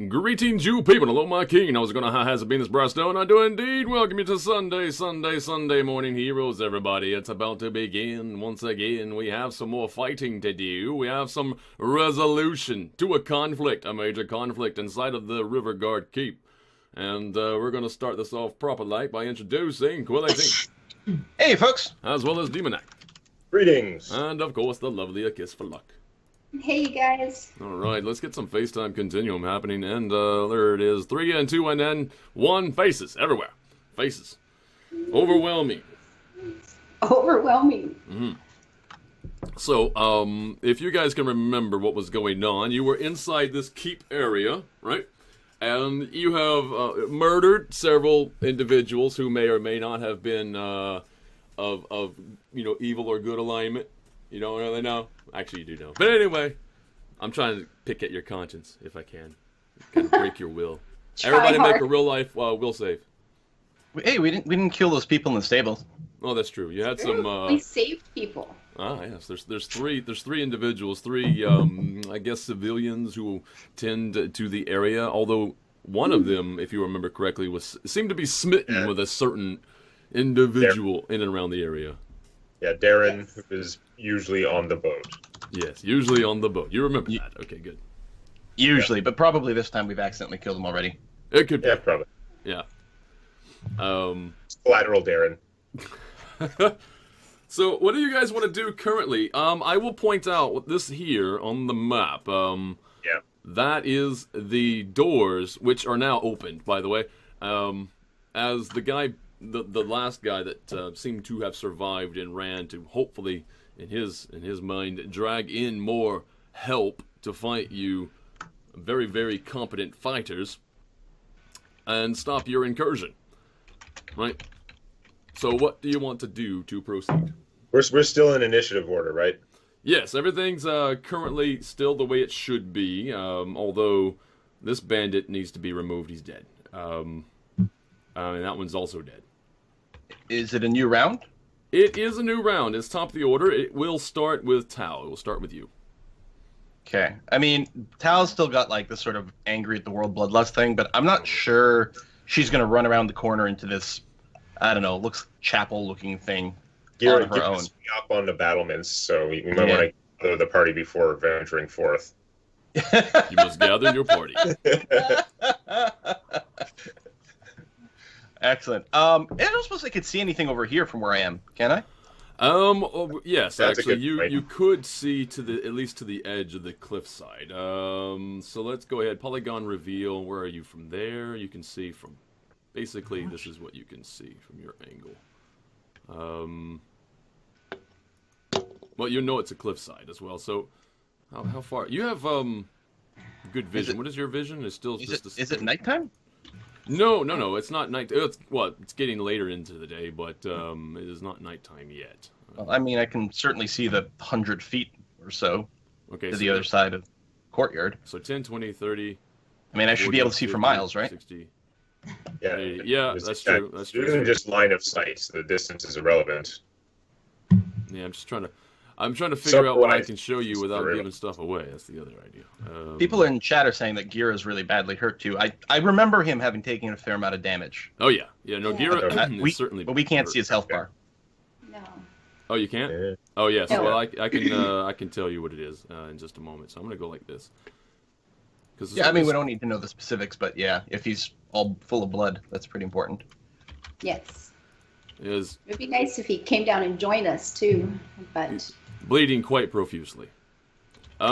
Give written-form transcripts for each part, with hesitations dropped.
Greetings, you people. Hello, my king. How's it going? How has it been? This Briarstone. I do indeed welcome you to Sunday Morning Heroes, everybody. It's about to begin once again. We have some more fighting to do. We have some resolution to a conflict, a major conflict inside of the River Guard Keep. And we're going to start this off properly by introducing Quillity. Hey, folks. As well as Demonac. Greetings. And, of course, the lovely A Kiss for Luck. Hey, you guys. Alright, let's get some FaceTime Continuum happening, and there it is. 3 and 2 and then 1. Faces, everywhere. Faces. Overwhelming. Overwhelming. Mm-hmm. So, if you guys can remember what was going on, you were inside this keep area, right? And you have murdered several individuals who may or may not have been of evil or good alignment. You don't really know. Actually, you do know. But anyway, I'm trying to pick at your conscience, if I can. Kind of break your will. Everybody make a real life will save. Hey, we didn't kill those people in the stables. Oh, that's true. You had some. We saved people. Ah, yes. There's three individuals, three I guess civilians who tend to the area. Although one of them, if you remember correctly, seemed to be smitten with a certain individual in and around the area. Yeah, Darren, who is usually on the boat. Yes, usually on the boat. You remember that? Okay, good. Usually, but probably this time we've accidentally killed them already. It could be. Yeah, probably. Yeah. Collateral Darren. So, what do you guys want to do currently? I will point out this here on the map. Yeah. That is the doors, which are now opened, by the way. As the guy, the last guy that seemed to have survived and ran to hopefully, in his mind, drag in more help to fight you, very, very competent fighters, and stop your incursion. Right? So what do you want to do to proceed? We're still in initiative order, right? Yes, everything's currently still the way it should be, although this bandit needs to be removed. He's dead. And that one's also dead. Is it a new round? It is a new round. It's top of the order. It will start with Tao. It will start with you. Okay. I mean, Tal's still got like this sort of angry at the world bloodlust thing, but I'm not sure she's going to run around the corner into this, I don't know, looks chapel-looking thing on her own. Up on the battlements, so we might want to gather the party before venturing forth. You must gather your party. Excellent. I don't suppose I could see anything over here from where I am, can I? Yes, That's actually, a good you could see at least to the edge of the cliffside. So let's go ahead. Polygon reveal. Where are you from there? You can see from. Basically, this is what you can see from your angle. Well, you know it's a cliffside as well. So, how far? You have good vision. What is your vision? It's still Is it nighttime? No. It's not night. It's getting later into the day, but it is not nighttime yet. Well, I mean, I can certainly see the 100 feet or so to the other side of the courtyard. So 10, 20, 30. I mean, I should be able to see 50, for miles, right? 60. Yeah, That's true. It isn't just line of sight. So the distance is irrelevant. Yeah, I'm trying to figure out what I can show you without giving stuff away. That's the other idea. People in chat are saying that Gira is really badly hurt too. I remember him having taken a fair amount of damage. Oh yeah. No, Gira is certainly. But we can't hurt. see his health bar. No. Oh, you can't? Yeah. Oh yes. No. Well, I can tell you what it is in just a moment. So I'm gonna go like this. Yeah, I mean we don't need to know the specifics, but yeah, if he's all full of blood, that's pretty important. Yes. Is It would be nice if he came down and joined us too, but bleeding quite profusely.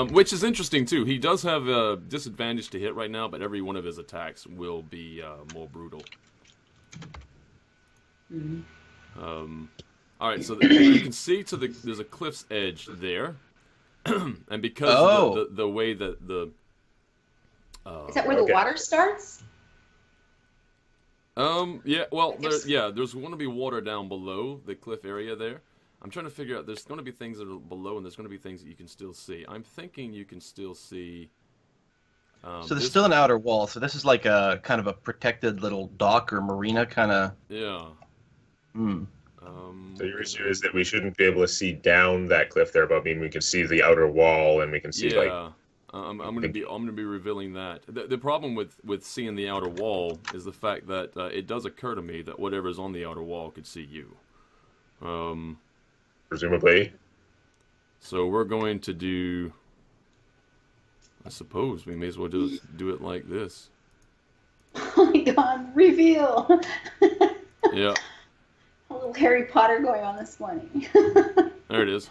Which is interesting too. He does have a disadvantage to hit right now, but every one of his attacks will be more brutal. All right, so you can see there's a cliff's edge there, and because the way that the is that where the water starts? Yeah, well, there's going to be water down below the cliff area there. I'm trying to figure out, there's going to be things that are below, and there's going to be things that you can still see. I'm thinking you can still see... so there's still an outer wall, so this is like a kind of a protected little dock or marina kind of... Yeah. So your issue is that we shouldn't be able to see down that cliff there, but I mean we can see the outer wall, and we can see I'm gonna be revealing that. The problem with seeing the outer wall is the fact that it does occur to me that whatever's on the outer wall could see you. Presumably. So we're going to do. I suppose we may as well do it like this. Oh my God! Reveal. Yeah. A little Harry Potter going on this morning. There it is.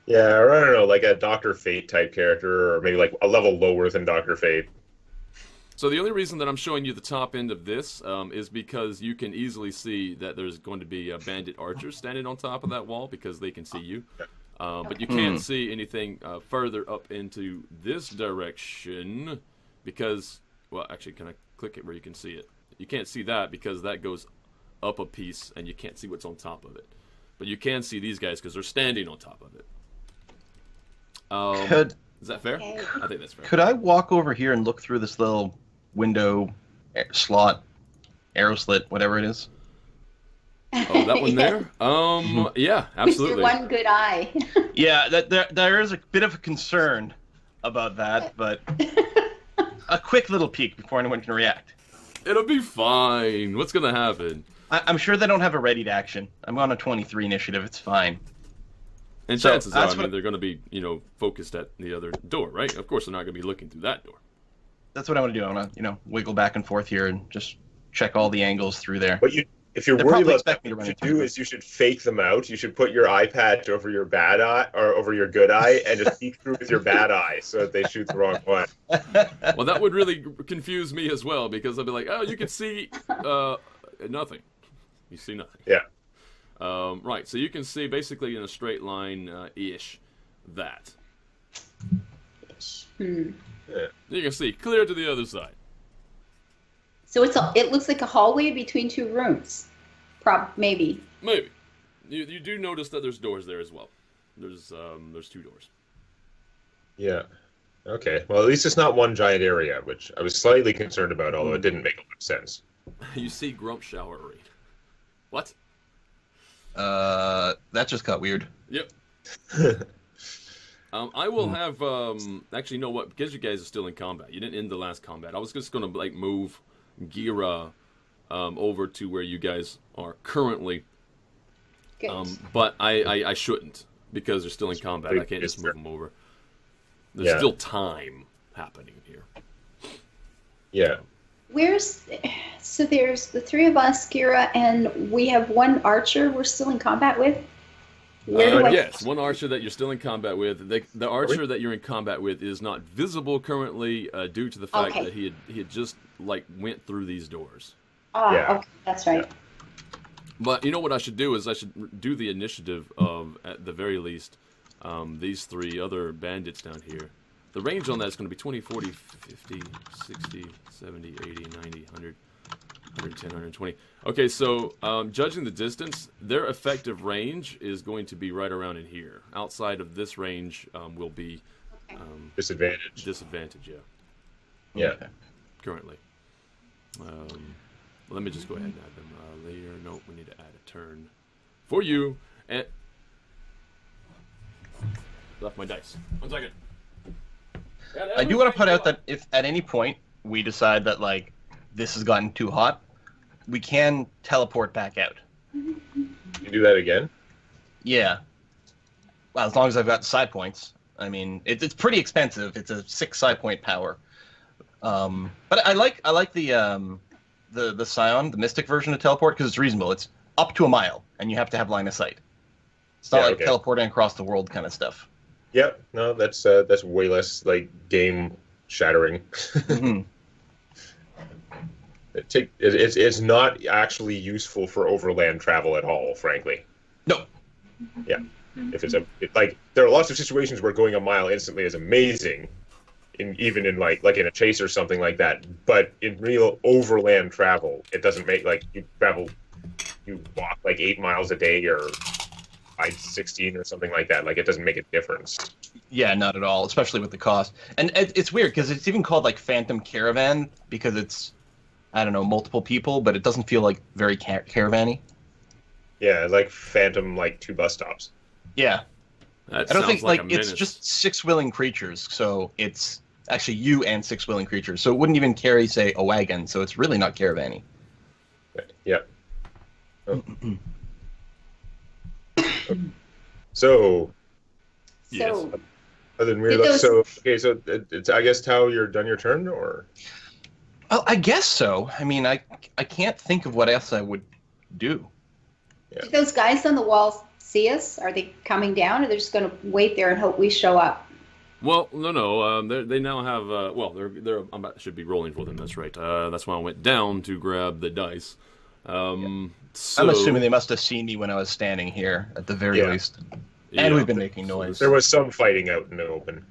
Yeah, or I don't know, like a Dr. Fate type character, or maybe like a level lower than Dr. Fate. So the only reason that I'm showing you the top end of this is because you can easily see that there's going to be bandit archers standing on top of that wall because they can see you. But you can't see anything further up into this direction because, well, actually, can I click it where you can see it? You can't see that because that goes up a piece and you can't see what's on top of it. But you can see these guys because they're standing on top of it. Is that fair? Okay. I think that's fair. Could I walk over here and look through this little window, slot, arrow slit, whatever it is? Oh, that one there? Yeah, absolutely. With your one good eye. Yeah, there is a bit of a concern about that, but a quick little peek before anyone can react. It'll be fine. What's going to happen? I'm sure they don't have a ready to action. I'm on a 23 initiative. It's fine. And So, chances are, that's I mean, what- they're going to be, focused at the other door, right? Of course, they're not going to be looking through that door. That's what I want to do. I want to, wiggle back and forth here and just check all the angles through there. But if you're They worried probably about that, expect me to what run you into should do it. is you should fake them out. You should put your eye patch over your bad eye or over your good eye and just peek through with your bad eye so that they shoot the wrong one. Well, that would really confuse me as well because I'd be like, oh, you can see nothing. You see nothing. Yeah. Right, so you can see basically in a straight line-ish that. You can see clear to the other side. So it looks like a hallway between two rooms. Maybe. Maybe. You do notice that there's doors there as well. There's 2 doors. Yeah. Okay. Well, at least it's not one giant area, which I was slightly concerned about, although it didn't make a lot of sense. You see Grump showering. What? That just got weird. Yep. I will have actually, you know what? Because you guys are still in combat, you didn't end the last combat. I was just gonna move Gira over to where you guys are currently. Good. But I shouldn't because they're still in combat. I can't just move them over. There's Yeah. still time happening here. Yeah. So there's the 3 of us, Kira, and we have one archer we're still in combat with? Yes, one archer that you're still in combat with. The archer that you're in combat with is not visible currently due to the fact that he had just went through these doors. Oh, Yeah. okay, that's right. But you know what I should do is I should do the initiative of, at the very least, these 3 other bandits down here. The range on that is going to be 20, 40, 50, 60, 70, 80, 90, 100, 110, 120. Okay, so judging the distance, their effective range is going to be right around in here. Outside of this range will be Disadvantage. disadvantage, Yeah. Okay. currently. Let me just go ahead and add them. Later, no, we need to add a turn for you. And left my dice. 1 second. I do want to put out that if at any point we decide that this has gotten too hot, we can teleport back out. You do that again? Yeah. Well, as long as I've got side points. I mean, it's pretty expensive. It's a 6 side point power. But I like the Scion, the Mystic version of teleport because it's reasonable. It's up to a mile, and you have to have line of sight. It's not teleporting across the world kind of stuff. Yep. No, that's way less game shattering. Mhm. It's not actually useful for overland travel at all, frankly. No. Yeah. If there are lots of situations where going a mile instantly is amazing, even in in a chase or something like that. But in real overland travel, it doesn't make you walk 8 miles a day or 16 or something like that. It doesn't make a difference. Yeah, not at all, especially with the cost. And it's weird because it's even called Phantom Caravan because it's, I don't know, multiple people, but it doesn't feel very caravan-y. Yeah, Phantom 2 bus stops. Yeah. That I don't sounds think like like a it's menace. just 6 willing creatures, so it's actually you and 6 willing creatures. So it wouldn't even carry, say, a wagon. So it's really not caravanny. Yeah. Oh. So, Yes. So other than weird Did luck, those- so okay, so it's I guess Tao, you're done your turn, or Well, I guess so. I mean, I can't think of what else I would do. did those guys on the wall see us? Are they coming down, or they're just going to wait there and hope we show up? Well, no. They now have. Well, they're. Should be rolling for them. That's right. That's why I went down to grab the dice. So, I'm assuming they must have seen me when I was standing here, at the very Yeah. least. yeah, And we've been making noise. there was some fighting out in the open.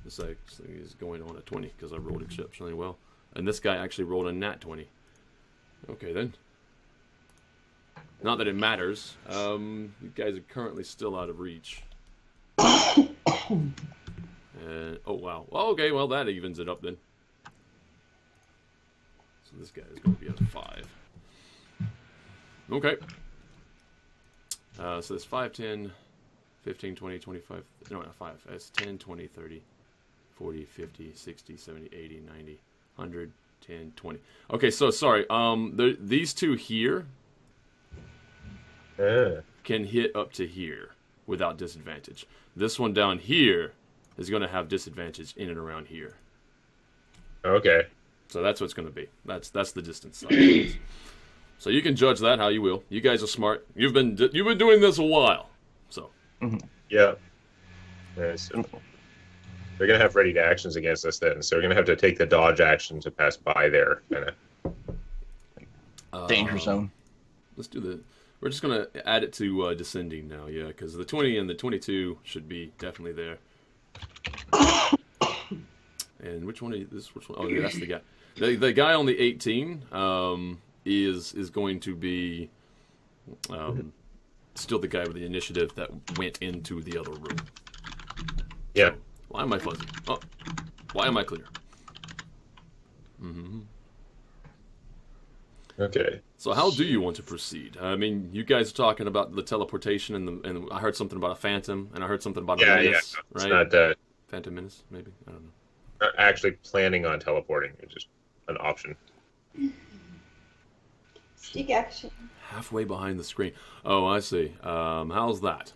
This actually is going on a 20 because I rolled exceptionally well, and this guy actually rolled a nat 20. Okay then. Not that it matters. You guys are currently still out of reach. Oh wow. Well, okay. Well, that evens it up then. So this guy is going to be at a 5. Okay. So it's 5, 10, 15, 20, 25. No, not 5. It's 10, 20, 30, 40, 50, 60, 70, 80, 90, 100, 10, 20. Okay, so sorry. These two here can hit up to here without disadvantage. This one down here is going to have disadvantage in and around here. Okay. So that's what it's going to be. That's the distance side. So you can judge that how you will. You guys are smart. You've been doing this a while. So Yeah. Nice. They're gonna have ready to actions against us then, so we're gonna have to take the dodge action to pass by there. Danger zone. Let's do the. We're just gonna add it to descending now, yeah, because the 20 and the 22 should be definitely there. And which one is this? Which one? Oh, yeah, that's the guy. The guy on the 18 is going to be still the guy with the initiative that went into the other room. Yeah. Why am I fuzzy? Oh, why am I clear? Mm-hmm. Okay. So how do you want to proceed? I mean, you guys are talking about the teleportation, and I heard something about a phantom, and I heard something about a menace, It's right? not Phantom menace, maybe? I don't know. not actually planning on teleporting. It's just an option. Stick action. Halfway behind the screen. Oh, I see. How's that?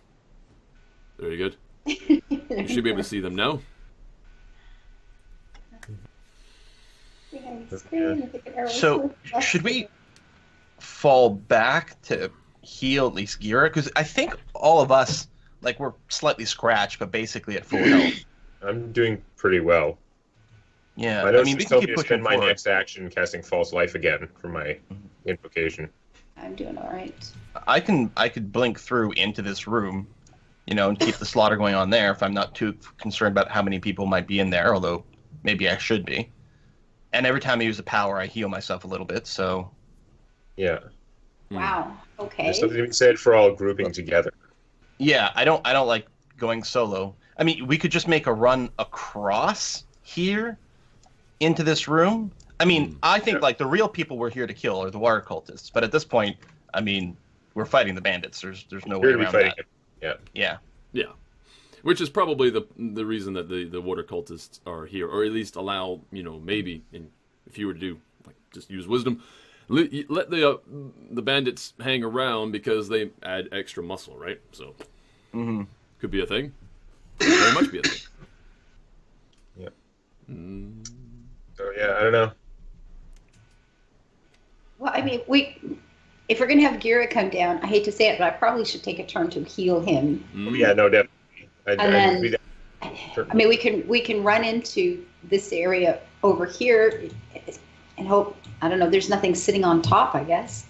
Very good. You should be able to see them now. Behind the screen, look at the arrows. So, should we fall back to heal at least Gira? Because I think all of us, like, we're slightly scratched, but basically at full health. I'm doing pretty well. Yeah, I I know mean, we she's can telling me keep to pushing spend my forward. next action casting False Life again for my invocation. I'm doing all right. I could blink through into this room, you know, and keep the slaughter going on there if I'm not too concerned about how many people might be in there, although maybe I should be. And every time I use a power, I heal myself a little bit, so... Yeah. Wow. Okay. There's something to be said for all grouping together. Yeah, I don't like going solo. I mean, we could just make a run across here into this room. I mean, I think, like, the real people we're here to kill are the water cultists, but at this point, I mean, we're fighting the bandits. There's no way We're gonna be around fighting that. it. Yeah. Yeah. Which is probably the reason that the water cultists are here, or at least allow, you know, maybe, if you were to do, like, just use wisdom, let the bandits hang around because they add extra muscle, right? So, could be a thing. Could very much be a thing. Yeah. So yeah, I don't know. Well, I mean, if we're gonna have Gira come down, I hate to say it, but I probably should take a turn to heal him. Yeah, no, definitely. And I'd then, do that. I mean, we can run into this area over here and hope. I don't know. There's nothing sitting on top, I guess,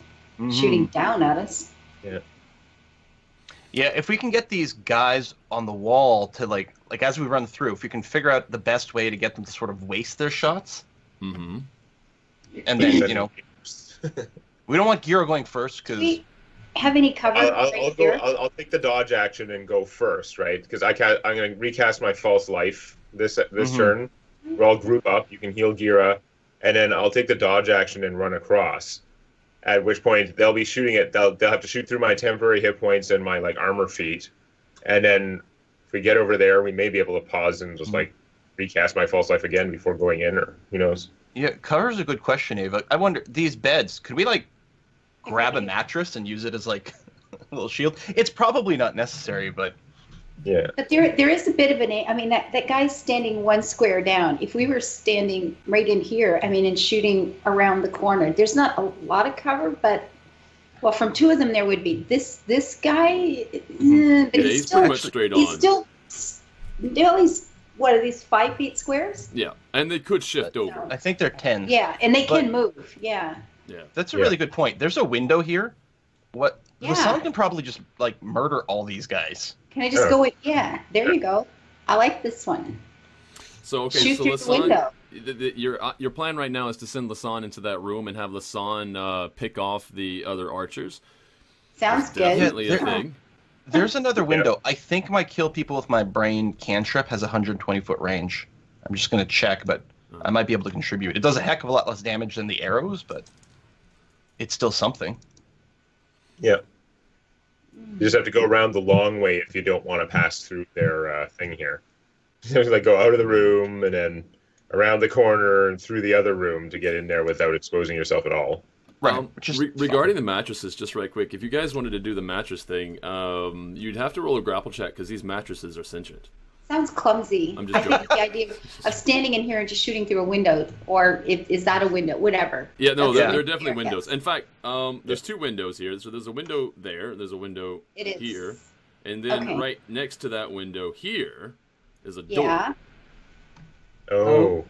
shooting down at us. Yeah. Yeah, if we can get these guys on the wall to, like as we run through, if we can figure out the best way to get them to sort of waste their shots, and then, you know, we don't want Gira going first, Do because... we have any cover right here? I'll take the dodge action and go first, right? Because I'm going to recast my False Life this turn. We'll all group up. You can heal Gira, and then I'll take the dodge action and run across. At which point they'll be shooting it. They'll have to shoot through my temporary hit points and my armor feat, and then if we get over there, we may be able to pause and just like recast my false life again before going in, or who knows. Yeah, cover's a good question, Ava. I wonder, these beds, could we like grab a mattress and use it as like a little shield? It's probably not necessary, but Yeah. But there is a bit of an, I mean, that guy's standing one square down. If we were standing right in here, I mean, and shooting around the corner, there's not a lot of cover, but, well, from two of them there would be. This guy, but Yeah, he's he's still, pretty much straight he's on. still, what are these, 5 feet squares? Yeah, and they could shift over. I think they're 10s. Yeah, and they But- can move, yeah. Yeah. That's a Yeah. really good point. There's a window here. What? Yeah. The sun can probably just like murder all these guys. Can I just go in? Yeah, there you go. I like this one. So okay, Shoot so through the Lasan, window. your plan right now is to send Lasan into that room and have Lasan pick off the other archers. Sounds That's good. definitely a Yeah. thing. There's another window. I think my kill people with my brain cantrip has a 120-foot range. I'm just going to check, but I might be able to contribute. It does a heck of a lot less damage than the arrows, but it's still something. Yeah. You just have to go around the long way if you don't want to pass through their thing here. You have to like go out of the room and then around the corner and through the other room to get in there without exposing yourself at all. Right. Which is Regarding the mattresses, just right quick, if you guys wanted to do the mattress thing, you'd have to roll a grapple check because these mattresses are sentient. Sounds clumsy. I'm just I think the idea of standing in here and just shooting through a window, or is that a window? Whatever. Yeah, no, That's they're it. definitely Yeah. windows. In fact, there's two windows here. So there's a window there, there's a window It is. here, and then Okay. right next to that window here is a door. Yeah. Oh.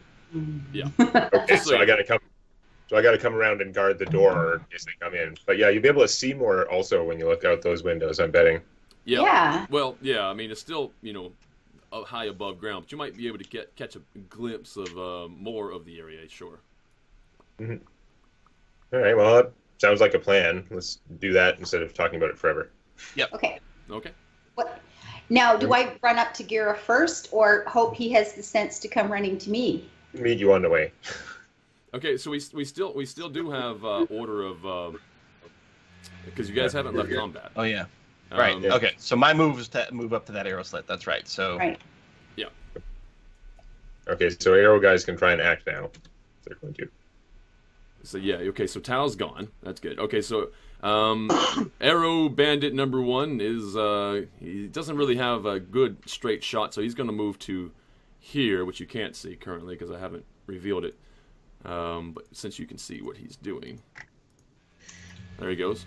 Yeah. Okay, So so I gotta come around and guard the door in case they come in. But yeah, you'll be able to see more also when you look out those windows, I'm betting. Yeah. Yeah. Well, yeah. I mean, it's still high above ground, but you might be able to catch a glimpse of more of the area. Sure. All right, well, that sounds like a plan. Let's do that instead of talking about it forever. Okay. Okay. What? Now, do I run up to Gira first, or hope he has the sense to come running to me? Meet you on the way. Okay. So we still do have order of because you guys haven't left combat. Oh, yeah. Right. Um, Yeah. Okay. So my move is to move up to that arrow slit. That's right. So Right. Okay, so arrow guys can try and act now. They're going to. So yeah, okay. So Tao's gone. That's good. Okay, so Arrow Bandit number 1 is he doesn't really have a good straight shot, so he's going to move to here, which you can't see currently because I haven't revealed it. But since you can see what he's doing, there he goes.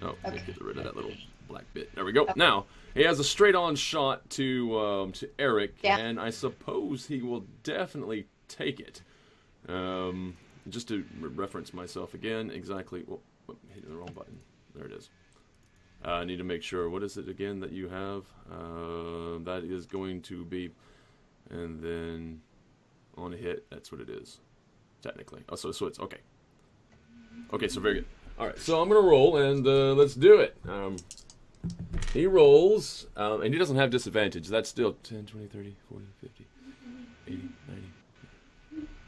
Oh, Okay. get rid of that little black bit. There we go. Now he has a straight-on shot to Eric, Yeah. and I suppose he will definitely take it. Just to reference myself again, exactly. Well, hitting the wrong button. There it is. I need to make sure. What is it again that you have? That is going to be, and then on a hit. That's what it is, technically. Oh, so it's okay. Okay, so very good. All right, so I'm gonna roll, and let's do it. He rolls, and he doesn't have disadvantage. That's still 10, 20, 30, 40, 50, 80, 90.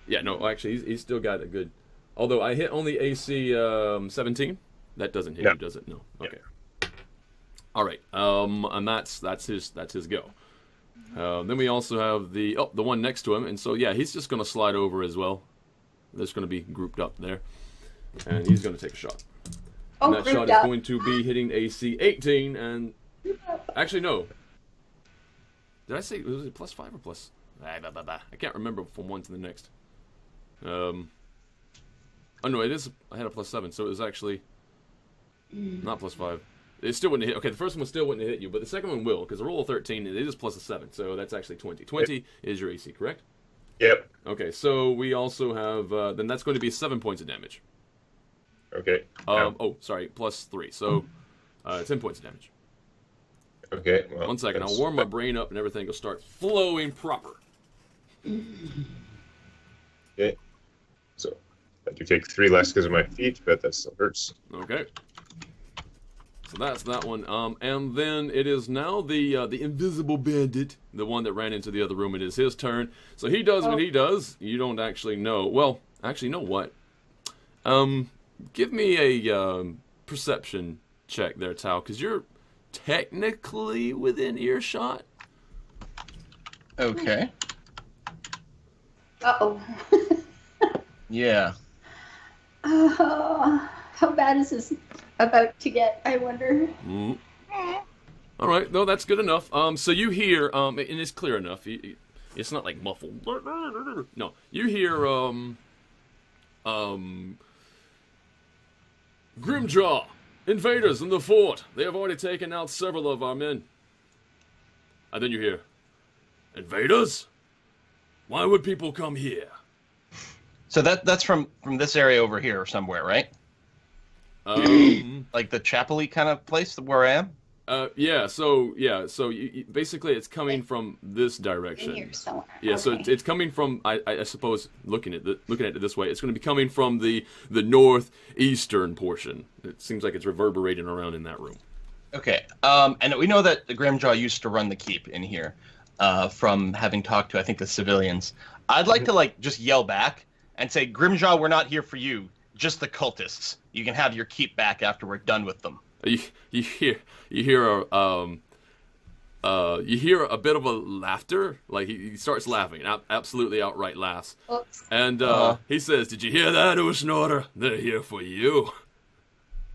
Yeah, no, actually, he's still got a good... Although I hit only AC 17. That doesn't hit No. you, does it? No. Okay. All right, and that's his go. Then we also have the one next to him, and so, yeah, he's just going to slide over as well. They're just going to be grouped up there. And he's going to take a shot. Oh, And that shot grouped is up. going to be hitting AC 18, and... Actually, no. Did I say, was it plus 5 or plus... I can't remember from one to the next. Oh, no, it is... I had a plus 7, so it was actually... Not plus 5. It still wouldn't hit... Okay, the first one still wouldn't hit you, but the second one will, because a roll of 13, it is plus a 7, so that's actually 20. 20 is your AC, correct? Yep. Okay, so we also have... then that's going to be 7 points of damage. Okay. Oh, sorry, plus 3, so 10 points of damage. Okay. Well, 1 second, I'll that's- warm my brain up and everything will start flowing proper. Okay. So I do take 3 less because of my feet, but that still hurts. Okay. So that's that one. And then it is now the invisible bandit, the one that ran into the other room. It is his turn. So he does what he does. You don't actually know. Well, actually, know what? Give me a perception check there, Tao, because you're technically within earshot. Okay. Uh-oh. Yeah. Oh, how bad is this about to get, I wonder? Mm. All right, no, that's good enough. So you hear, and it's clear enough. It's not like muffled. No, you hear, Grimjaw, invaders in the fort. They have already taken out several of our men. And then you hear, invaders? Why would people come here? So that's from this area over here somewhere, right? Like the chapel-y kind of place where I am? So basically it's coming from this direction. In here somewhere. Yeah, okay. so it's coming from, I suppose, looking at it this way, it's going to be coming from the northeastern portion. It seems like it's reverberating around in that room. Okay. And we know that the Grimjaw used to run the keep in here, from having talked to, I think, the civilians. I'd like to, just yell back and say, Grimjaw, we're not here for you, just the cultists. You can have your keep back after we're done with them. You hear a bit of a laughter, like he starts laughing, absolutely outright laughs. Oops. And he says, "Did you hear that, Usnorder? They're here for you."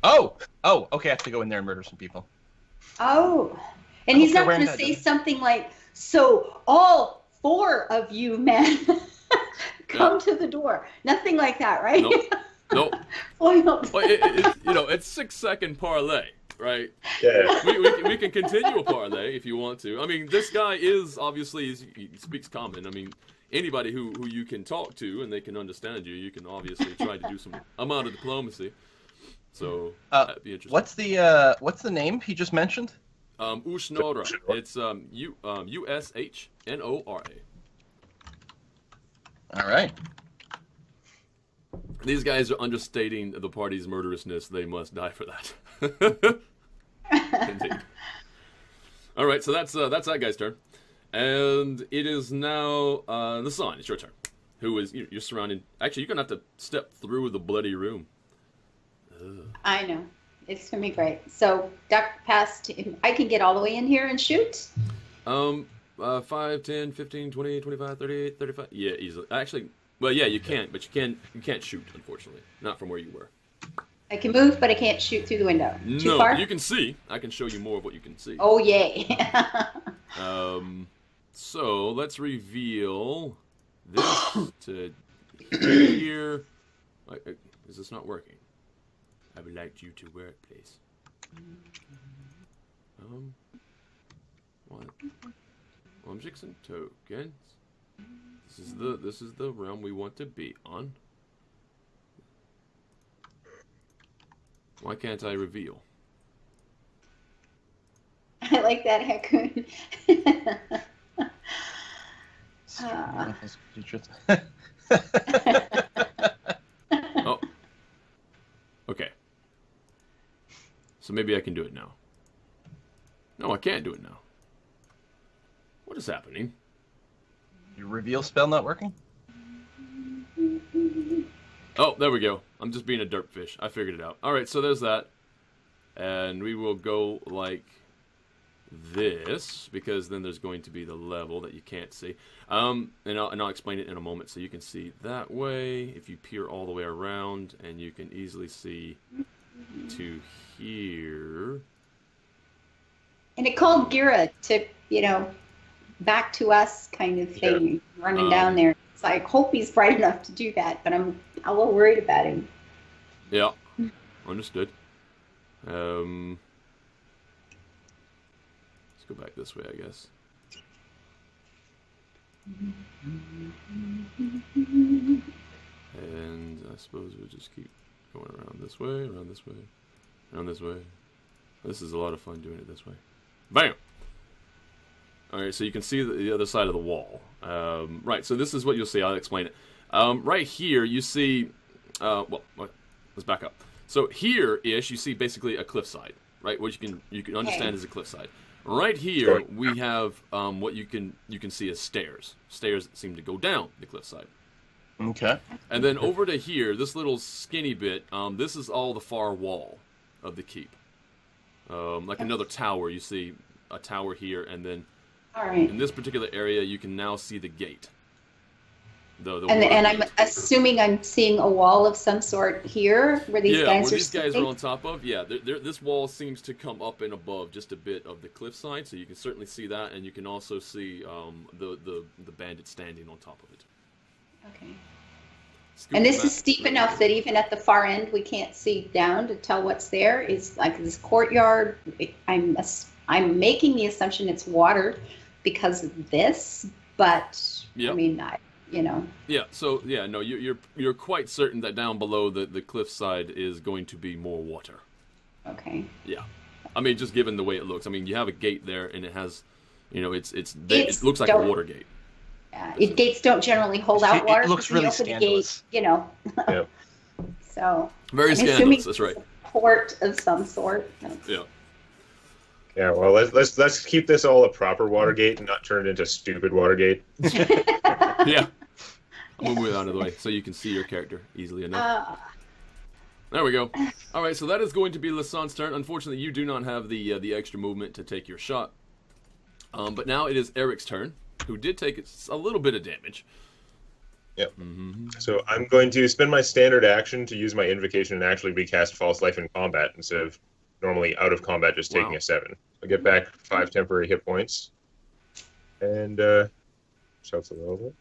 Oh, okay, I have to go in there and murder some people. Oh. And he's Okay, not going to Randa. say something like, so all 4 of you men come to the door. Nothing like that, right? Nope. Foiled. Well, it's 6-second parlay, right? Yeah. We can continue a parlay if you want to. I mean, this guy is obviously he speaks common. I mean, anybody who you can talk to and they can understand you, you can obviously try to do some amount of diplomacy. So that'd be interesting. What's the name he just mentioned? Ushnora. It's Ushnora. All right. These guys are understating the party's murderousness. They must die for that. Indeed. All right, so that's that guy's turn, and it is now the Sun. It's your turn. Who is you're surrounded? Actually, you're gonna have to step through the bloody room. Ugh. I know. It's going to be great. So, duck past him. I can get all the way in here and shoot? 5, 10, 15, 20, 25, 30, 35. Yeah, easily. Actually, well, yeah, you can't, but you can't shoot, unfortunately. Not from where you were. I can move, but I can't shoot through the window. Too No, far? you can see. I can show you more of what you can see. Oh, yay. So let's reveal this to here. Is this not working? I would like you to work, please. What? Objects and tokens. This is the realm we want to be on. Why can't I reveal? I like that, Hakoon. Oh. Okay. So maybe I can do it now. No, I can't do it now. What is happening? Your reveal spell not working? Oh, there we go. I'm just being a derpfish. I figured it out. Alright, so there's that. And we will go like this, because then there's going to be the level that you can't see. And I'll explain it in a moment. So you can see that way, if you peer all the way around, and you can easily see to here. And it called Gira to, back to us kind of thing, running down there. So I hope he's bright enough to do that, but I'm a little worried about him. Yeah, understood. Let's go back this way, I guess. And I suppose we'll just keep going around this way, around this way, around this way. This is a lot of fun doing it this way. Bam! Alright, so you can see the other side of the wall. Right, so this is what you'll see. I'll explain it. Right here, you see... let's back up. So here-ish, you see basically a cliffside, right? What you can understand is a cliffside. Right here, we have what you can see as stairs. Stairs that seem to go down the cliffside. Okay. And then over to here, this little skinny bit, this is all the far wall of the keep. like another tower. You see a tower here, and then All right. in this particular area, you can now see the gate. The And water I'm assuming I'm seeing a wall of some sort here where these yeah, guys where are these guys sitting. are on top of. Yeah, this wall seems to come up and above just a bit of the cliffside, so you can certainly see that, and you can also see the bandit standing on top of it. Okay. Scoop And this map. is steep enough that even at the far end we can't see down to tell what's there. It's like this courtyard. I'm making the assumption it's water because of this, but Yep. I mean, Yeah. So yeah, no, you're quite certain that down below the cliffside is going to be more water. okay. Yeah. I mean, just given the way it looks. I mean, you have a gate there, and it has, it Gates looks like a don't- water gate. Gates don't generally hold out It water. looks but when you really open the gate, scandalous. Yep. So Very I'm assuming scandalous. That's right. it's a port of some sort. Yeah. Yeah, well, let's keep this all a proper Watergate and not turn it into stupid Watergate. Yeah. I'm gonna move it out of the way so you can see your character easily enough. There we go. All right, so that is going to be Lassant's turn. Unfortunately, you do not have the extra movement to take your shot. But now it is Eric's turn, who did take a little bit of damage. Yep. So I'm going to spend my standard action to use my invocation and actually recast False Life in combat instead of normally out of combat just taking Wow. a 7. I'll get back 5 temporary hit points. And shouts a little bit.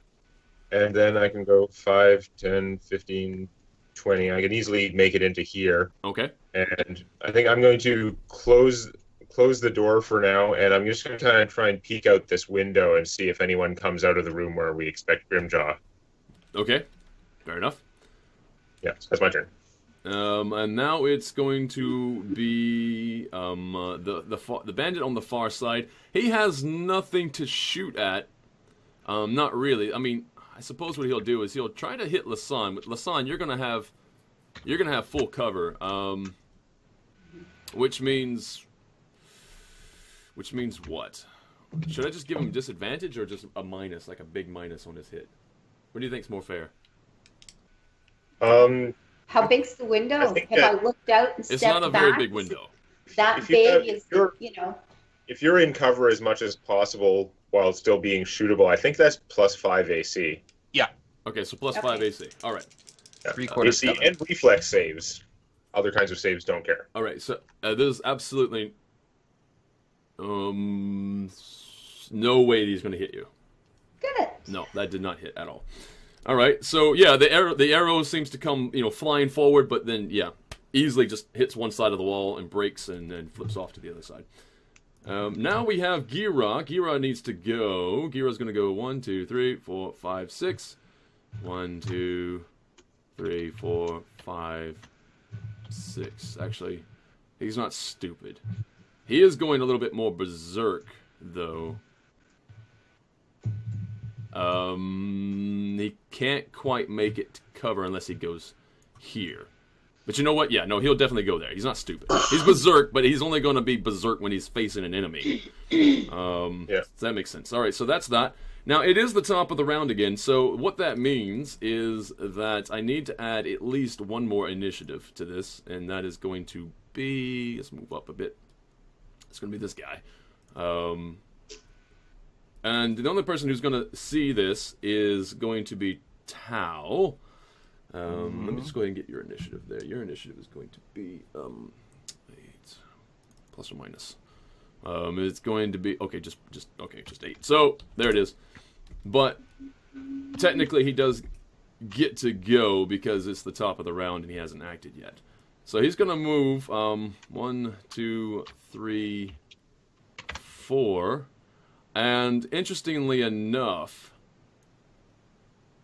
And then I can go 5, 10, 15, 20. I can easily make it into here. Okay. And I think I'm going to close the door for now, and I'm just going to kind of try and peek out this window and see if anyone comes out of the room where we expect Grimjaw. Okay. Fair enough. Yeah, that's my turn. And now it's going to be the bandit on the far side. He has nothing to shoot at. Not really. I mean, I suppose what he'll do is he'll try to hit Lassant. With Lassant, you're gonna have full cover. Which means what? Should I just give him disadvantage or just a minus, like a big minus on his hit? What do you think's more fair? How big's the window? I think Have I that looked out and It's stepped not a back? very big window. That If you big have- is, you're- If you're in cover as much as possible while still being shootable, I think that's plus 5 AC. Okay, so plus 5 Okay. AC. All right. Yeah. 3/4 AC cover. and reflex saves. Other kinds of saves don't care. All right, so there's absolutely no way he's going to hit you. good. No, that did not hit at all. All right, so yeah, the arrow seems to come, flying forward, but then easily just hits one side of the wall and breaks and then flips off to the other side. Now we have Gira. Gira needs to go. Gira's going to go 1, 2, 3, 4, 5, 6. 1, 2, 3, 4, 5, 6. Actually, he's not stupid. He is going a little bit more berserk, though. He can't quite make it to cover unless he goes here. But you know what? Yeah, no, he'll definitely go there. He's not stupid. He's berserk, but he's only going to be berserk when he's facing an enemy. Yeah. So that makes sense. All right, so that's that. Now, it is the top of the round again, so what that means is that I need to add at least one more initiative to this, and that is going to be... Let's move up a bit. It's going to be this guy. And the only person who's going to see this is going to be Tao. Let me just go ahead and get your initiative there. Your initiative is going to be 8 plus or minus. It's going to be just 8. So there it is. But technically, he does get to go because it's the top of the round and he hasn't acted yet. So he's going to move 1, 2, 3, 4. And interestingly enough,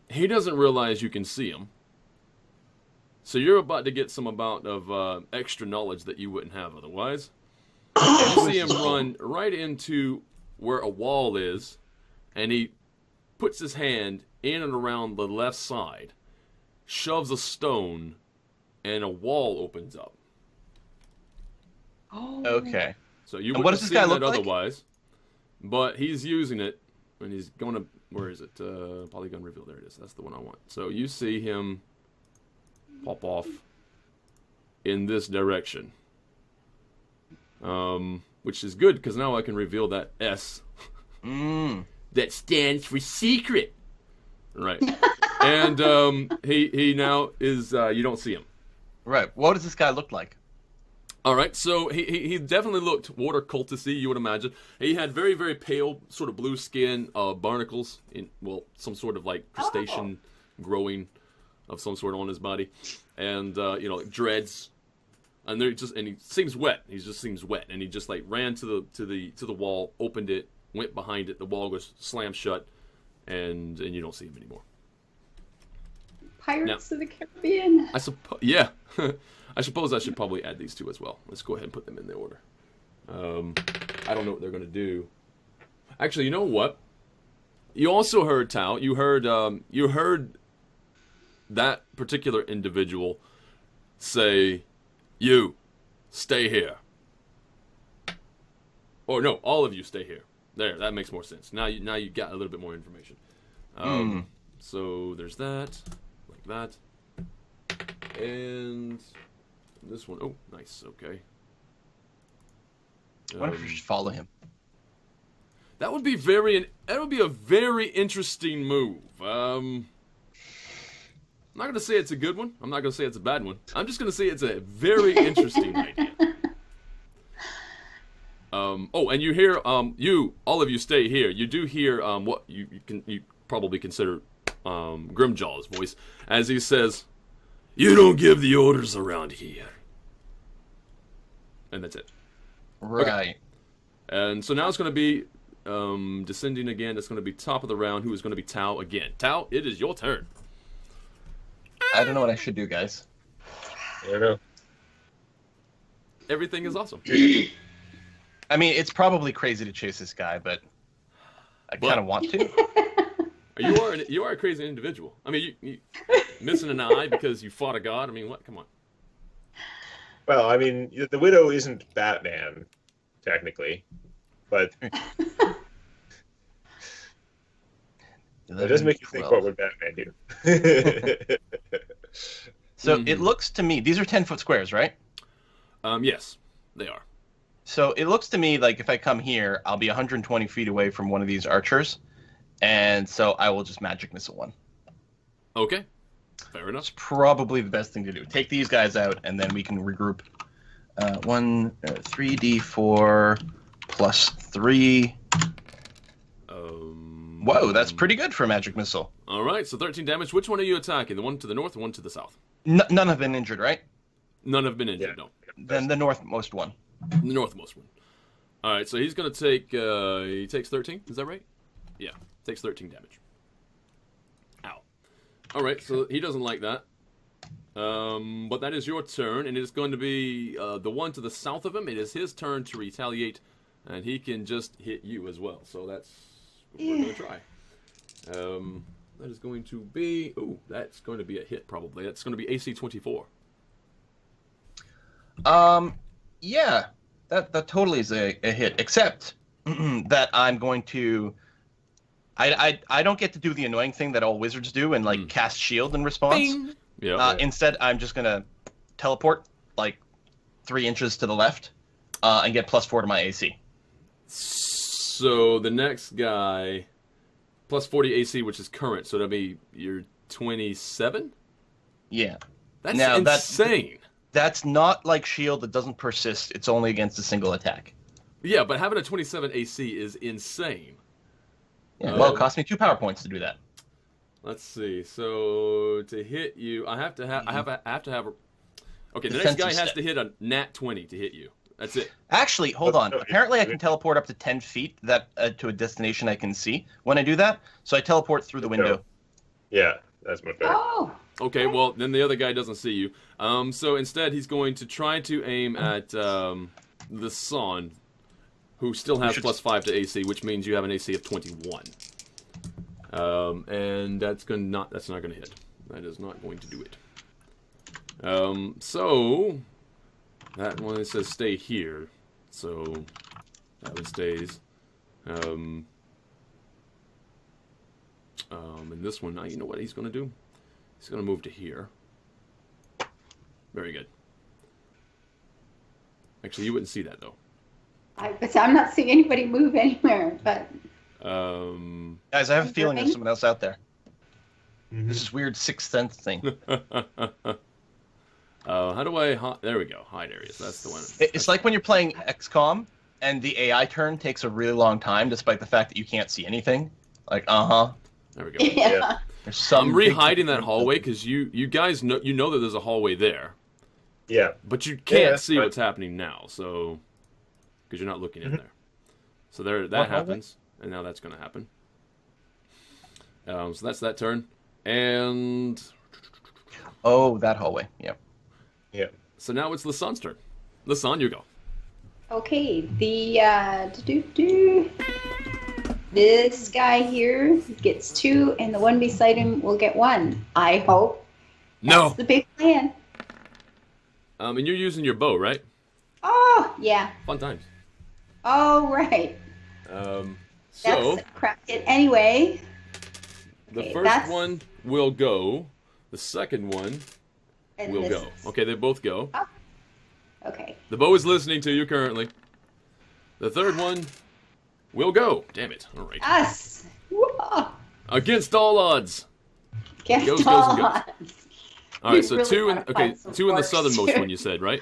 he doesn't realize you can see him. So you're about to get some amount of extra knowledge that you wouldn't have otherwise. You see him run right into where a wall is, and he puts his hand in and around the left side, shoves a stone, and a wall opens up. Oh. Okay. So you And wouldn't what does have this guy seen look that like? otherwise, but he's using it, and he's going to... Where is it? Polygon reveal. There it is. That's the one I want. So you see him pop off in this direction. which is good because now I can reveal that S that stands for secret. Right. And he now is, you don't see him. Right. What does this guy look like? All right, so he definitely looked water cultisty, you would imagine. He had very, very pale, sort of blue skin, barnacles, some sort of like crustacean growing of some sort on his body, and like dreads, and he seems wet. He just seems wet, and he just like ran to the wall, opened it, went behind it. The wall was slammed shut, and you don't see him anymore. Pirates of the Caribbean. Yeah. I suppose I should probably add these two as well. Let's go ahead and put them in their order. I don't know what they're going to do. Actually, you know what? You also heard, Tao. You heard that particular individual say, "You, stay here." Or no, all of you stay here. There, that makes more sense. Now you got a little bit more information. So there's that, like that, and this one. Oh, nice. Okay. I wonder if we should follow him. That would be a very interesting move. I'm not going to say it's a good one. I'm not going to say it's a bad one. I'm just going to say it's a very interesting idea. And you hear, all of you stay here. You do hear what you probably consider Grimjaw's voice as he says, "You don't give the orders around here." And that's it. Right. Okay. And so now it's going to be descending again. It's going to be top of the round. Who is going to be Tao again? Tao, it is your turn. I don't know what I should do, guys. I don't know. Everything is awesome. I mean, it's probably crazy to chase this guy, but I kind of want to. You are a crazy individual. I mean, you missing an eye because you fought a god. I mean, what? Come on. Well, I mean, the Widow isn't Batman, technically, but it does make you think, what would Batman do? So it looks to me, these are 10-foot squares, right? Yes, they are. So it looks to me like if I come here, I'll be 120 feet away from one of these archers, and so I will just magic missile one. Okay, fair enough. It's probably the best thing to do. Take these guys out, and then we can regroup. 3d4 plus 3. Whoa, that's pretty good for a magic missile. All right, so 13 damage. Which one are you attacking? The one to the north, or one to the south? None have been injured, right? None have been injured. No. Then the northmost one. The northmost one. All right, so he's going to take. He takes 13. Is that right? Yeah, takes 13 damage. Ow. All right, so he doesn't like that. But that is your turn, and it is going to be the one to the south of him. It is his turn to retaliate, and he can just hit you as well. So that's what we're going to try. That is going to be. Oh, that's going to be a hit probably. That's going to be AC 24. Yeah, that totally is a hit. Except that I'm going to. I don't get to do the annoying thing that all wizards do and like cast shield in response. Bing! Yeah. Instead, I'm just gonna teleport like 3 inches to the left and get +4 to my AC. So the next guy, +40 AC, which is current, so that'll be your 27. Yeah. That's now, insane. That's not like shield that doesn't persist. It's only against a single attack. Yeah, but having a 27 AC is insane. Yeah, well, it cost me 2 power points to do that. Let's see. So to hit you, I have to have. Okay, the next guy has to hit a nat 20 to hit you. That's it. Actually, hold on. Apparently, I can teleport up to 10 feet to a destination I can see when I do that. So I teleport through the window. Yeah, that's much better. Oh. Okay, well then the other guy doesn't see you. So instead, he's going to try to aim at the Son, who still has +5 to AC, which means you have an AC of 21. And that's not going to hit. That is not going to do it. So that one says stay here, so that one stays. And this one, you know what he's going to do? He's going to move to here. Very good. Actually, you wouldn't see that though. I'm not seeing anybody move anywhere, but Guys, I have a feeling there's someone else out there. This is weird sixth sense thing. How do I... There we go. Hide areas. That's the one. It's like when you're playing XCOM and the AI turn takes a really long time despite the fact that you can't see anything. Like, There we go. yeah. There's some I'm re-hiding that hallway because you guys know that there's a hallway there. Yeah. But you can't see but- what's happening now, so... Because you're not looking in there. So there, that What happens. And now that's going to happen. So that's that turn. And... Oh, that hallway. Yep. Yeah. So now it's Lasan's turn. Lasan, you go. Okay, this guy here gets 2, and the one beside him will get 1. I hope. No! That's the big plan. And you're using your bow, right? Oh, yeah. Fun times. Oh, right. So, That's crap. Anyway. the Okay, first that's- one will go. The second one And will this go. is- Okay, they both go. Okay. The bow is listening to you currently. The third one will go. Damn it. All right. Us. Whoa. Against all odds. Get Goes, on. goes, and goes. All right, We so really two in gotta find some two in the forks, southernmost too. one you said, right?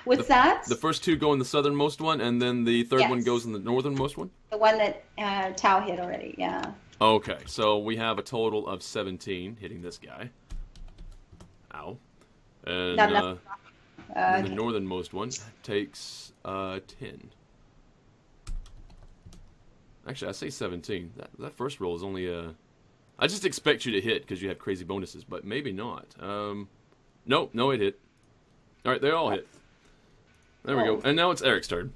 What's that? The first 2 go in the southernmost one, and then the third one Yes. goes in the northernmost one? The one that Tao hit already, yeah. Okay, so we have a total of 17 hitting this guy. Ow. And Not enough. and the Okay. northernmost one takes 10. Actually, I say 17. That first roll is only I just expect you to hit because you have crazy bonuses, but maybe not. No, it hit. All right, they all hit. There we go. And now it's Eric's turn.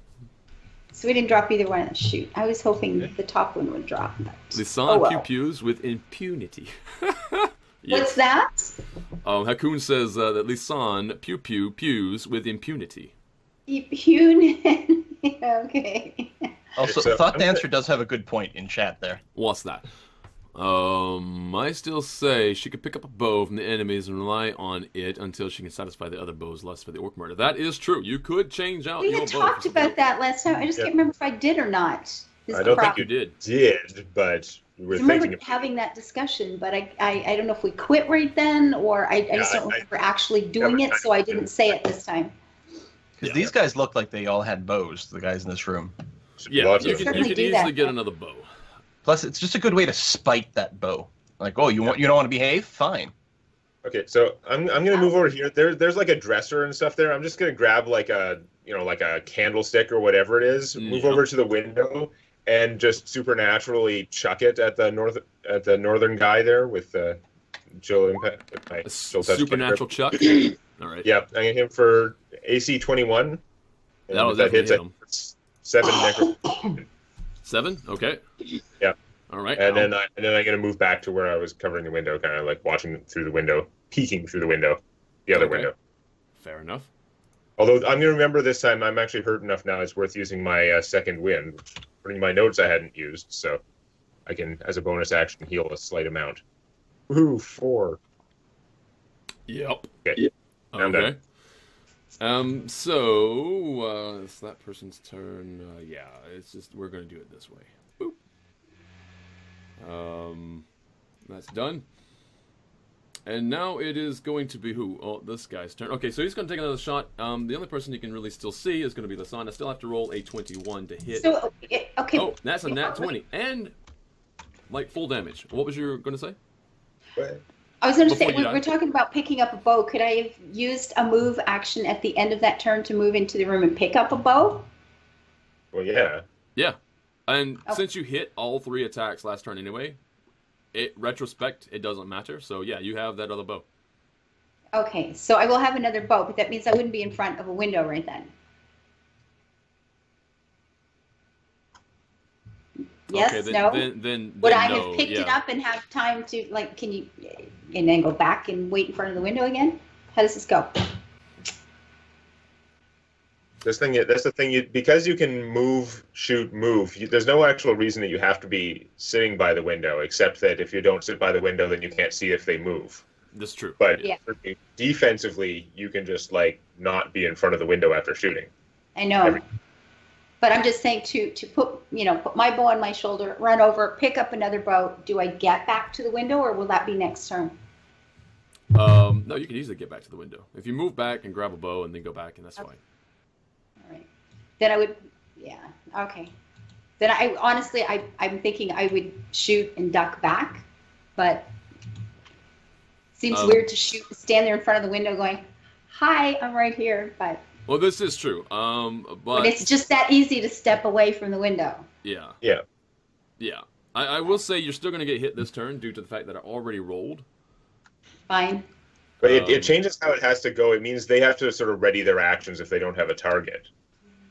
So we didn't drop either one. Shoot. I was hoping the top one would drop. But... Lisan Oh, well. pew-pews with impunity. What's that? Hakoon says that Lisan pews with impunity. Okay. Also, So, Thought I'm Dancer does have a good point in chat there. What's that? I still say she could pick up a bow from the enemies and rely on it until she can satisfy the other bow's lust for the orc murder. That is true. You could change out We your had bow. talked about that last time. I just can't remember if I did or not. Is I the don't think You problem. did. Did, but we're I remember thinking. having that discussion, but I don't know if we quit right then or I just don't remember actually doing it, so I didn't say it this time. Because these guys look like they all had bows, the guys in this room. Yeah, Lots you of- could Certainly do easily that. get another bow. Plus, it's just a good way to spite that bow. Like, oh, you don't want to behave? Fine. Okay, so I'm gonna move over here. There's like a dresser and stuff there. I'm just gonna grab like a like a candlestick or whatever it is. Move Yeah. over to the window and just supernaturally chuck it at the northern guy there with Jill impact. With my A Jill touch supernatural chuck. All right. Yep, I get him for AC 21. And That'll if that hits, definitely hit I 7 necro. 7? Okay. Yeah. All right. And then I'm gonna move back to where I was covering the window, kind of like watching through the window, peeking through the window, the other Okay. window. Fair enough. Although I'm gonna remember this time, I'm actually hurt enough now. It's worth using my second wind, putting my notes I hadn't used, so I can, as a bonus action, heal a slight amount. Woohoo! 4. Yep. Okay. I'm Okay. So it's that person's turn. Yeah, it's just we're gonna do it this way. Boop. That's done. And now it is going to be who? Oh, this guy's turn. Okay, so he's going to take another shot. The only person you can really still see is going to be Lasan. I still have to roll a 21 to hit. So, okay. Oh, that's a nat 20. And, like, full damage. What was you going to say? I was going to say, Before you we're talking about picking up a bow. Could I have used a move action at the end of that turn to move into the room and pick up a bow? Well, yeah. Yeah. And Oh. since you hit all 3 attacks last turn anyway, retrospect, it doesn't matter. So, yeah, you have that other bow. Okay, so I will have another bow, but that means I wouldn't be in front of a window right then. Yes, Okay, then, no? Then Would I no, have picked it yeah. up and have time to, like, can you, and then go back and wait in front of the window again? How does this go? That's the thing. Because you can move, shoot, move. There's no actual reason that you have to be sitting by the window, except that if you don't sit by the window, then you can't see if they move. That's true. But Yeah. defensively, you can just like not be in front of the window after shooting. I know. But I'm just saying to put my bow on my shoulder, run over, pick up another bow. Do I get back to the window, or will that be next turn? No, you can easily get back to the window. If you move back and grab a bow and then go back, and that's fine. All right. Then I would, yeah, okay. Then I'm thinking I would shoot and duck back, but seems weird to stand there in front of the window going, "Hi, I'm right here," but. Well, this is true. But it's just that easy to step away from the window. Yeah. Yeah. Yeah. I will say you're still going to get hit this turn due to the fact that I already rolled. Fine. But it changes how it has to go. It means they have to sort of ready their actions if they don't have a target.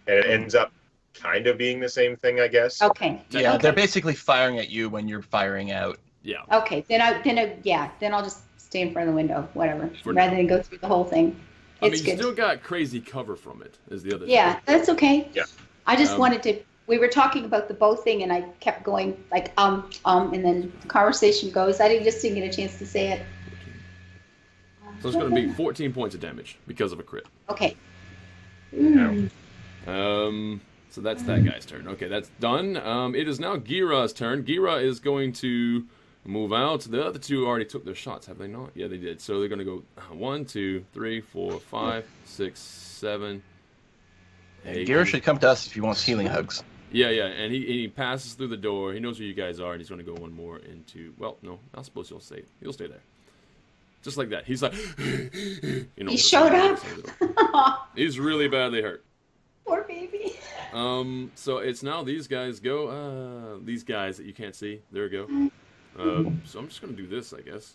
And it ends up kind of being the same thing, I guess. Okay. Yeah, okay. They're basically firing at you when you're firing out. Yeah. Okay. Then I'll just stay in front of the window, whatever, rather than go through the whole thing. I mean, you still got crazy cover from it, is the other thing. Yeah, that's okay. Yeah. I just wanted to, we were talking about the bow thing, and I kept going, like, and then the conversation goes. I just didn't get a chance to say it. So it's going to be 14 points of damage because of a crit. Okay. So that's that guy's turn. Okay, that's done. It is now Gira's turn. Gira is going to move out. The other two already took their shots, have they not? Yeah, they did. So they're going to go 1, 2, 3, 4, 5, 6, 7, 8. Gira should come to us if he wants healing hugs. Yeah, and he passes through the door. He knows where you guys are, and he's going to go one more into... Well, no, I suppose he'll stay there. Just like that. He's like... he showed up. He's really badly hurt. Poor baby. So it's now these guys go. These guys that you can't see. There we go. So I'm just going to do this, I guess.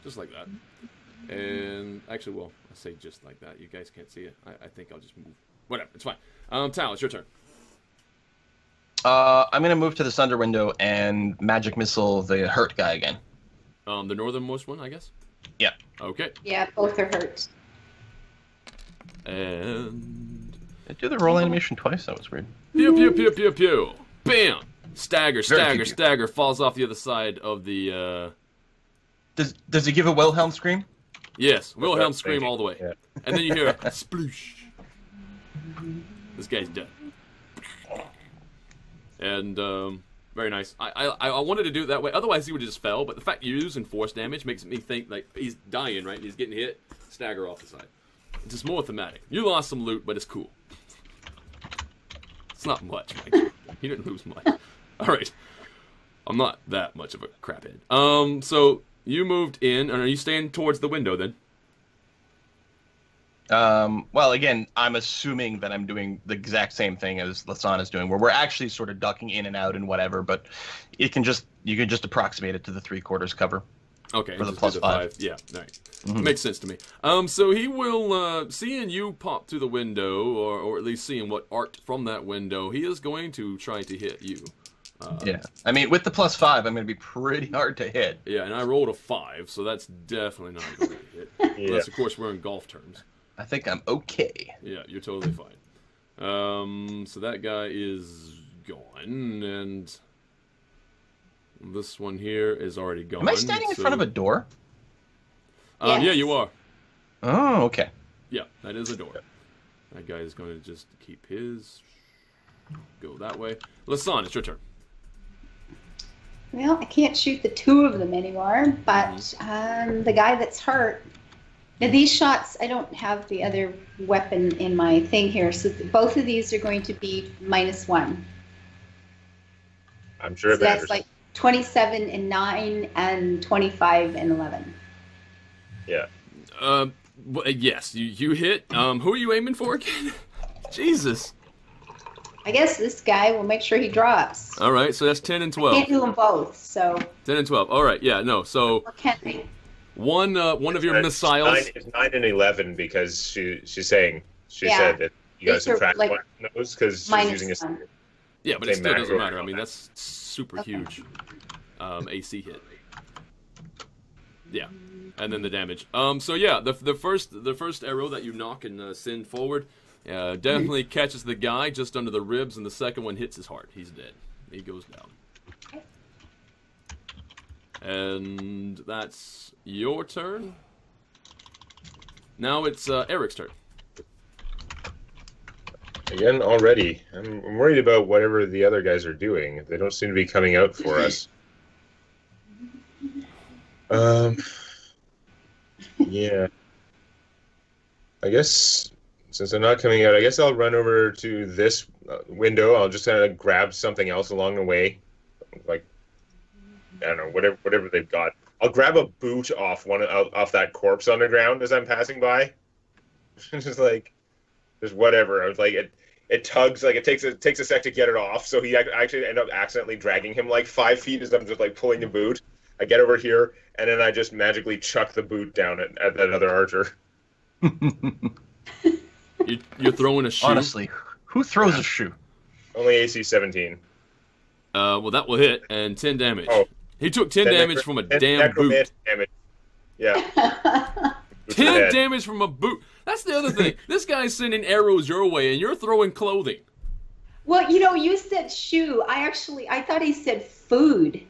Just like that. And actually, well, I say just like that. You guys can't see it. I think I'll just move. Whatever, it's fine. Tal, it's your turn. I'm going to move to the Sunder window and magic missile the hurt guy again. The northernmost one, I guess? Yeah. Okay. Yeah, both are hurt. And... Did I do the roll animation twice? That was weird. Pew, pew, pew, pew, pew. Bam! Stagger, Very stagger, falls off the other side of the, Does he give a Wilhelm scream? Yes, Wilhelm scream all the way. Yeah. And then you hear a sploosh. This guy's dead. And, very nice. I wanted to do it that way. Otherwise, he would have just fell. But the fact you're using force damage makes me think, like, he's dying, right? He's getting hit. Stagger off the side. It's just more thematic. You lost some loot, but it's cool. It's not much, actually. He didn't lose much. Alright. I'm not that much of a craphead. So, you moved in, and are you staying towards the window, then? Well, again, I'm assuming that I'm doing the exact same thing as Lasana's doing, where we're actually sort of ducking in and out and whatever, but you can just approximate it to the 3/4 cover. Okay, for the just plus do 5. Yeah, all right. Makes sense to me. So he will, seeing you pop through the window, or at least seeing what art from that window, he is going to try to hit you. Yeah, I mean, with the plus 5, I'm going to be pretty hard to hit. Yeah, and I rolled a 5, so that's definitely not going to hit. Yeah. Unless, of course, we're in golf terms. I think I'm okay. Yeah, you're totally fine. So that guy is gone, and this one here is already gone. Am I standing in front of a door? Yes. Yeah, you are. Oh, okay. Yeah, that is a door. That guy is going to just keep his... Go that way. Lasan, it's your turn. Well, I can't shoot the two of them anymore, but the guy that's hurt... Now, these shots, I don't have the other weapon in my thing here, so both of these are going to be -1. I'm sure So it that's matters. like 27 and 9 and 25 and 11. Yeah. Yes, you hit. Who are you aiming for again? Jesus. I guess this guy will make sure he drops. All right, so that's 10 and 12. Can't do them both, so... 10 and 12. All right, yeah, no. So Or can I? one of your It's missiles. It's 9 and 11 because she's saying Yeah. said that you got to These are, subtract like, one of those because she's using a. -1. Yeah, but it Same still matter. doesn't matter. I mean, that's super Okay. huge. AC hit. Yeah, and then the damage. So yeah, the first arrow that you knock and send forward, definitely catches the guy just under the ribs, and the second one hits his heart. He's dead. He goes down. And that's your turn. Now it's Eric's turn. Again, already. I'm worried about whatever the other guys are doing. They don't seem to be coming out for us. Yeah. I guess since they're not coming out, I guess I'll run over to this window. I'll just kind of grab something else along the way, like I don't know, whatever they've got. I'll grab a boot off off that corpse on the ground as I'm passing by. Just like, just whatever. I was like, it tugs, like it takes a sec to get it off. So he actually end up accidentally dragging him like 5 feet as I'm just like pulling the boot. I get over here and then I just magically chuck the boot down at that other archer. You're throwing a shoe. Honestly, who throws a shoe? Only AC 17. Well, that will hit, and 10 damage. Oh. He took 10 damage from a damn boot. Damage. Yeah. 10 damage from a boot. That's the other thing. This guy's sending arrows your way, and you're throwing clothing. Well, you said shoe. I thought he said food.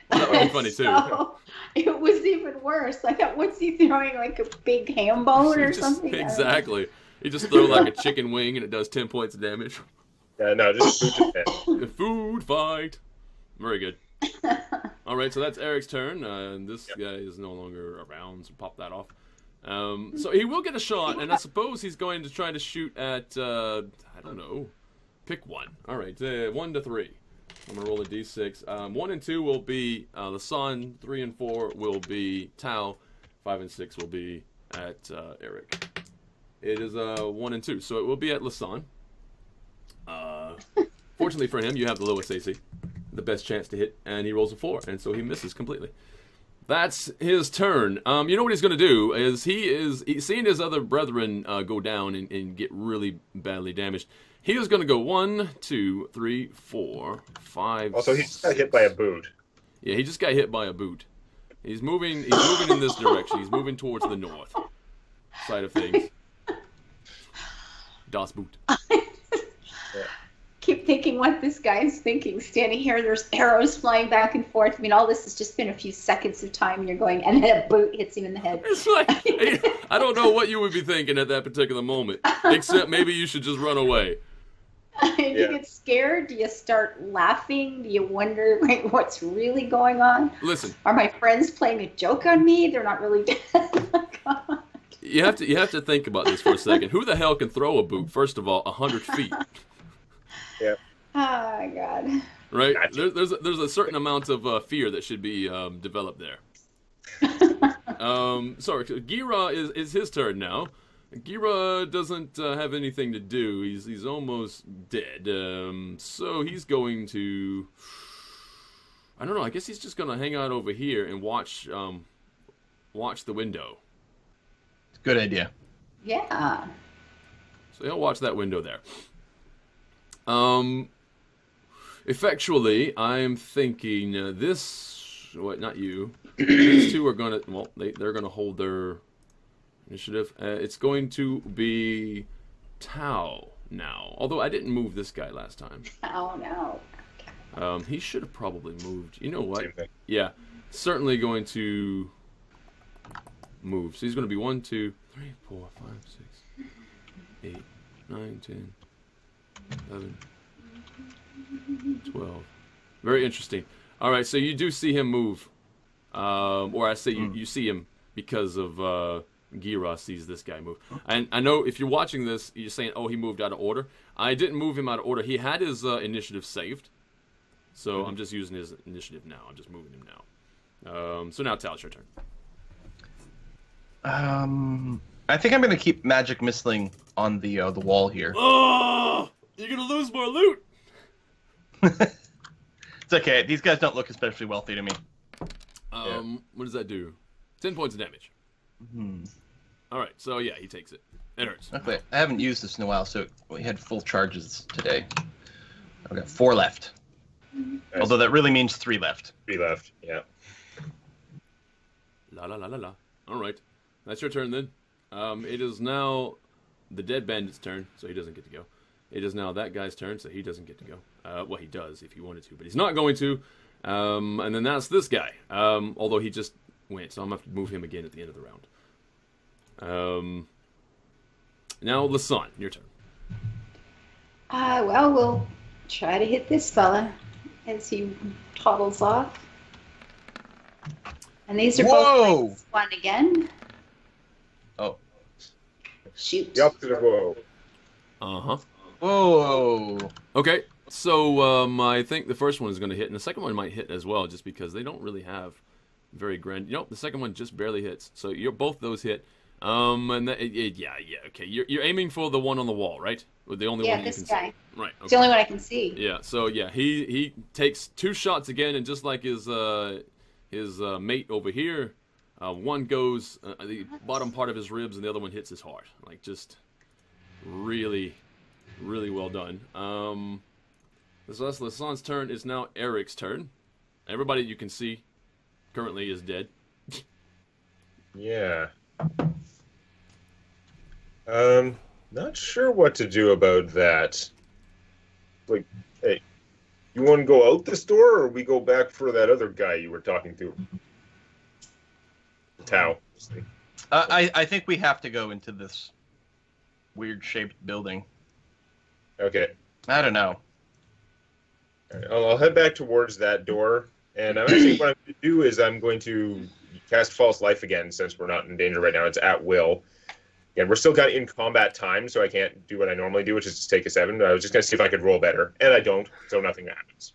That would be funny, too. So it was even worse. I thought, what's he throwing, like a big ham bone or something? Exactly. He just throw like a chicken wing, and it does 10 points of damage. Yeah, no, just boot to 10. The food fight. Very good. All right, so that's Eric's turn. This guy is no longer around, so pop that off. So he will get a shot, and I suppose he's going to try to shoot at, I don't know, pick one. All right, 1 to 3. I'm going to roll a d6. 1 and 2 will be the Sun. 3 and 4 will be Tau. 5 and 6 will be at Eric. It is 1 and 2, so it will be at Lasan. Fortunately for him, you have the lowest AC, the best chance to hit, and he rolls a 4, and so he misses completely. That's his turn. You know what he's going to do is he's seeing his other brethren go down and get really badly damaged. He is going to go 1, 2, 3, 4, 5. Also, he just got hit by a boot. Yeah, he just got hit by a boot. He's moving in this direction. He's moving towards the north side of things. Das Boot. Keep thinking what this guy is thinking. Standing here, there's arrows flying back and forth. I mean, all this has just been a few seconds of time, and you're going, and then a boot hits him in the head. It's like, I don't know what you would be thinking at that particular moment, except maybe you should just run away. Do you get scared? Do you start laughing? Do you wonder, like, what's really going on? Listen. Are my friends playing a joke on me? They're not really dead. Oh, God. You have to think about this for a second. Who the hell can throw a boot? First of all, 100 feet. Yeah. Oh my God. Right? There's a certain amount of fear that should be developed there. Sorry, Gira is his turn now. Gira doesn't have anything to do. He's almost dead. So he's going to, I don't know. I guess he's just gonna hang out over here and watch the window. Good idea. Yeah. So he'll watch that window there. Effectually, I'm thinking not you. These two are gonna, well, they're gonna hold their initiative. It's going to be Tau now. Although I didn't move this guy last time. Oh no. He should have probably moved. You know what? Yeah, certainly going to move. So he's going to be 1, 2, 3, 4, 5, 6, 8, 9, 10, 11, 12. Very interesting. All right, so you do see him move. Or I say you see him because of Gira sees this guy move. And I know if you're watching this, you're saying, oh, he moved out of order. I didn't move him out of order. He had his initiative saved. So I'm just using his initiative now. I'm just moving him now. So now, Tal, it's your turn. I think I'm going to keep magic missiling on the wall here. Oh! You're going to lose more loot! It's okay. These guys don't look especially wealthy to me. What does that do? 10 points of damage. Alright, so yeah, he takes it. It hurts. Okay, I haven't used this in a while, so we had full charges today. I've got 4 left. Nice. Although that really means 3 left. 3 left, yeah. La la la la la. Alright. That's your turn then. It is now the dead bandit's turn, so he doesn't get to go. It is now that guy's turn, so he doesn't get to go. Well, he does if he wanted to, but he's not going to. And then that's this guy. Although he just went, so I'm going to have to move him again at the end of the round. Now, Lasan, your turn. Well, we'll try to hit this fella as he toddles off. And these are Whoa! both one again. Oh. Shoot. The opposite of whoa. Uh-huh. Whoa. Okay, so I think the first one is going to hit, and the second one might hit as well, just because they don't really have very grand... Nope, the second one just barely hits. So both those hit. And okay. You're aiming for the one on the wall, right? Or the only one you this can guy. see. Right. Okay. It's the only one I can see. Yeah. So yeah, he takes 2 shots again, and just like his mate over here, one goes the bottom part of his ribs, and the other one hits his heart. Like just really, really well done. This last Lasson's turn is now Eric's turn. Everybody you can see currently is dead. Yeah. Not sure what to do about that. Like, hey, you want to go out this door, or we go back for that other guy you were talking to? Tao. I think we have to go into this weird-shaped building. Okay. I don't know. All right, I'll head back towards that door, and I'm actually what I'm going to do is I'm going to cast False Life again, since we're not in danger right now. It's at will. Again, we're still kind of in combat time, so I can't do what I normally do, which is just take a 7. I was just going to see if I could roll better, and I don't, so nothing happens.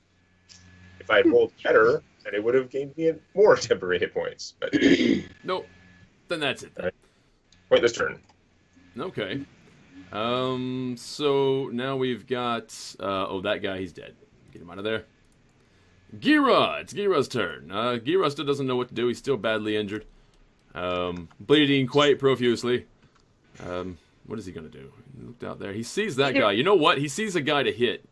If I had rolled better, then it would have gained me more temporary hit points. But Nope. Then that's it. Right. Pointless turn. Okay. So now we've got that guy, he's dead. Get him out of there. Gira! It's Gira's turn. Gira still doesn't know what to do. He's still badly injured. Bleeding quite profusely. What is he gonna do? He looked out there. He sees that guy. You know what? He sees a guy to hit.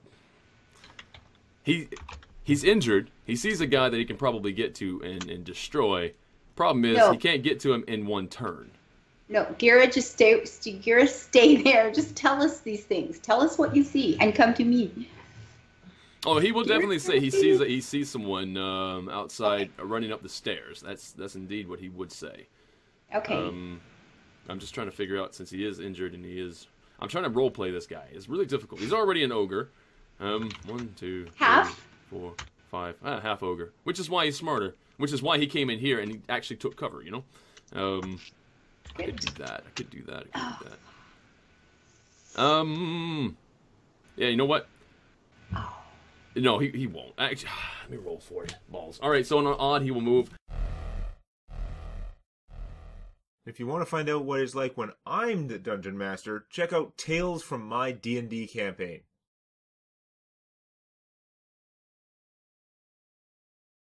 He's injured. He sees a guy that he can probably get to and destroy. Problem is, he can't get to him in one turn. No, Gira, just stay there. Just tell us these things. Tell us what you see, and come to me. Oh, he will definitely say he sees someone outside running up the stairs. That's indeed what he would say. Okay. I'm just trying to figure out, since he is injured and I'm trying to role play this guy. It's really difficult. He's already an ogre. 1, 2, 3, Half? 4, 5. Half ogre. Which is why he's smarter. Which is why he came in here and he actually took cover. You know. I could do that. Yeah, you know what? No, he won't. Actually, let me roll for it. Balls. All right, so on an odd, he will move. If you want to find out what it's like when I'm the Dungeon Master, check out Tales from My D&D campaign.